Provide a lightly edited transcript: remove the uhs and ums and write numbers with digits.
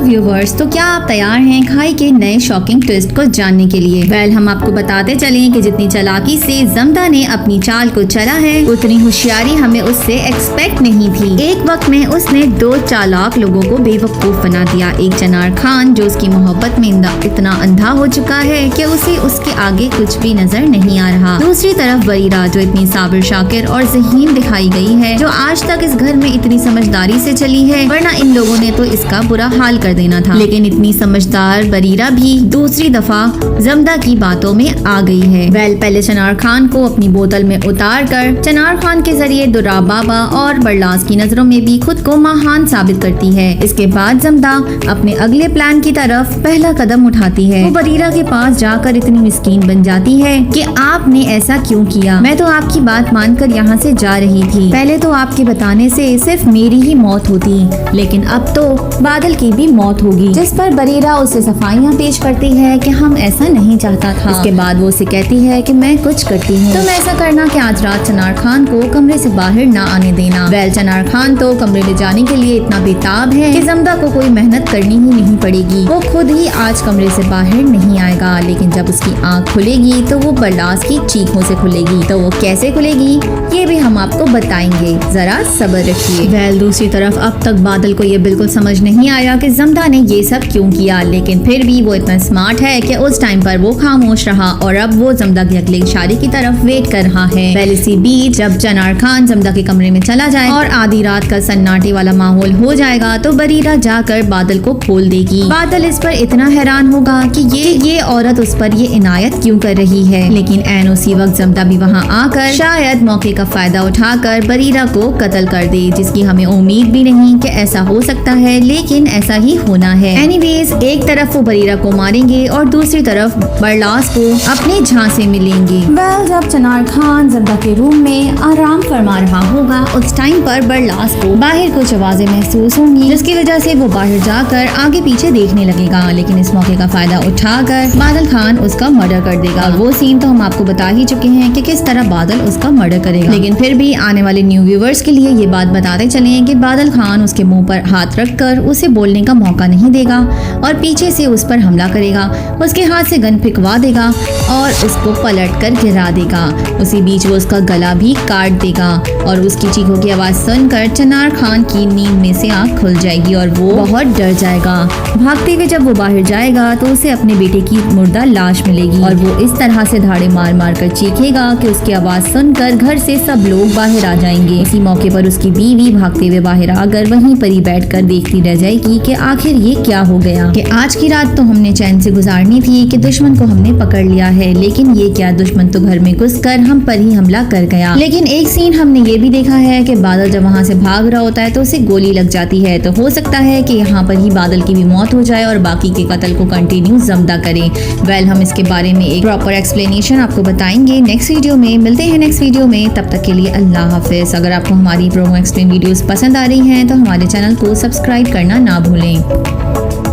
Viewers, तो क्या आप तैयार हैं खाई के नए शॉकिंग ट्विस्ट को जानने के लिए? वेल, हम आपको बताते चलें कि जितनी चालाकी से जमदा ने अपनी चाल को चला है, उतनी होशियारी हमें उससे एक्सपेक्ट नहीं थी। एक वक्त में उसने 2 चालाक लोगों को बेवकूफ बना दिया। एक चनार खान जो उसकी मोहब्बत में इतना अंधा हो चुका है कि उसे उसके आगे कुछ भी नजर नहीं आ रहा। दूसरी तरफ बरीरा जो इतनी साबिर शाकिर और ज़हीन दिखाई गई है, जो आज तक इस घर में इतनी समझदारी से चली है, वरना इन लोगों ने तो इसका बुरा हाल कर देना था। लेकिन इतनी समझदार बरीरा भी दूसरी दफा जमदा की बातों में आ गई है। वेल, पहले चनार खान को अपनी बोतल में उतार कर चनार खान के जरिए दुर्रा बाबा और बरलास की नजरों में भी खुद को महान साबित करती है। इसके बाद जमदा अपने अगले प्लान की तरफ पहला कदम उठाती है। वो बरीरा के पास जाकर इतनी मिस्कीन बन जाती है कि आपने ऐसा क्यों किया? मैं तो आपकी बात मानकर यहाँ से जा रही थी। पहले तो आपके बताने से सिर्फ मेरी ही मौत होती, लेकिन अब तो बादल की भी मौत होगी। जिस पर बरीरा उसे सफाइयाँ पेश करती है कि हम ऐसा नहीं चाहता था। इसके बाद वो उसे कहती है कि मैं कुछ करती हूँ, तुम ऐसा करना कि आज रात चनार खान को कमरे से बाहर ना आने देना। वेल, चनार खान तो कमरे ले जाने के लिए इतना बेताब है कि जमदा को कोई मेहनत करनी ही नहीं पड़ेगी। वो खुद ही आज कमरे से बाहर नहीं आएगा। लेकिन जब उसकी आँख खुलेगी तो वो बरलास की चीखों से खुलेगी। तो वो कैसे खुलेगी ये भी हम आपको बताएंगे, जरा सब्र रखिए। वेल, दूसरी तरफ अब तक बादल को ये बिल्कुल समझ नहीं आया कि जमदा ने ये सब क्यों किया, लेकिन फिर भी वो इतना स्मार्ट है कि उस टाइम पर वो खामोश रहा और अब वो जमदा के अगले इशारे की तरफ वेट कर रहा है। वेल, इसी बीच जब चनार खान जमदा के कमरे में चला जाए और आधी रात का सन्नाटे वाला माहौल हो जाएगा तो बरीरा जाकर बादल को खोल देगी। बादल इस पर इतना हैरान होगा कि ये औरत उस पर ये इनायत क्यों कर रही है। लेकिन ऐन उसी वक्त जमदा भी वहाँ आकर शायद मौके का फायदा उठाकर बरीरा को कत्ल कर दे, जिसकी हमें उम्मीद भी नहीं कि ऐसा हो सकता है, लेकिन ऐसा ही होना है। एनीवेज, एक तरफ वो बरीरा को मारेंगे और दूसरी तरफ बरलास को अपने झांसे में लेंगे। वेल, जब चनार खान जमदा के रूम में आराम फरमा रहा होगा, उस टाइम पर बरलास को बाहर कुछ आवाजें महसूस होंगी, जिसकी वजह से वो बाहर जाकर आगे पीछे देखने लगेगा। लेकिन इस मौके का फायदा उठाकर बादल खान उसका मर्डर कर देगा। वो सीन तो हम आपको बता ही चुके हैं कि किस तरह बादल उसका मर्डर करेगा। लेकिन फिर भी आने वाले न्यू व्यूवर्स के लिए ये बात बताते चलें कि बादल खान उसके मुंह पर हाथ रखकर उसे बोलने का मौका नहीं देगा और पीछे से उस पर हमला करेगा, उसके हाथ से गन फिकवा देगा और उसको पलट कर गिरा देगा। उसी बीच वो उसका गला भी काट देगा और उसकी चीखों की आवाज सुनकर चनार खान की नींद में से आंख खुल जाएगी और वो बहुत डर जाएगा। भागते हुए जब वो बाहर जाएगा तो उसे अपने बेटे की मुर्दा लाश मिलेगी और वो इस तरह से धाड़े मार मार कर चीखेगा कि उसकी आवाज सुनकर घर से सब लोग बाहर आ जाएंगे। इसी मौके पर उसकी बीवी भागते हुए बाहर आकर वहीं पर ही बैठकर देखती रह जाएगी कि आखिर ये क्या हो गया, कि आज की रात तो हमने चैन से गुजारनी थी कि दुश्मन को हमने पकड़ लिया है, लेकिन ये क्या, दुश्मन तो घर में घुसकर हम पर ही हमला कर गया। लेकिन एक सीन हमने ये भी देखा है कि बादल जब वहाँ से भाग रहा होता है तो उसे गोली लग जाती है। तो हो सकता है कि यहाँ पर ही बादल की भी मौत हो जाए और बाकी के कत्ल को कंटिन्यू जमदा करे। वेल, हम इसके बारे में एक प्रॉपर एक्सप्लेनेशन आपको बताएंगे नेक्स्ट वीडियो में। मिलते हैं नेक्स्ट वीडियो में, तब तक के लिए अल्लाह हाफिज। अगर आपको हमारी प्रोमो एक्सप्लेन वीडियोस पसंद आ रही हैं तो हमारे चैनल को सब्सक्राइब करना ना भूलें।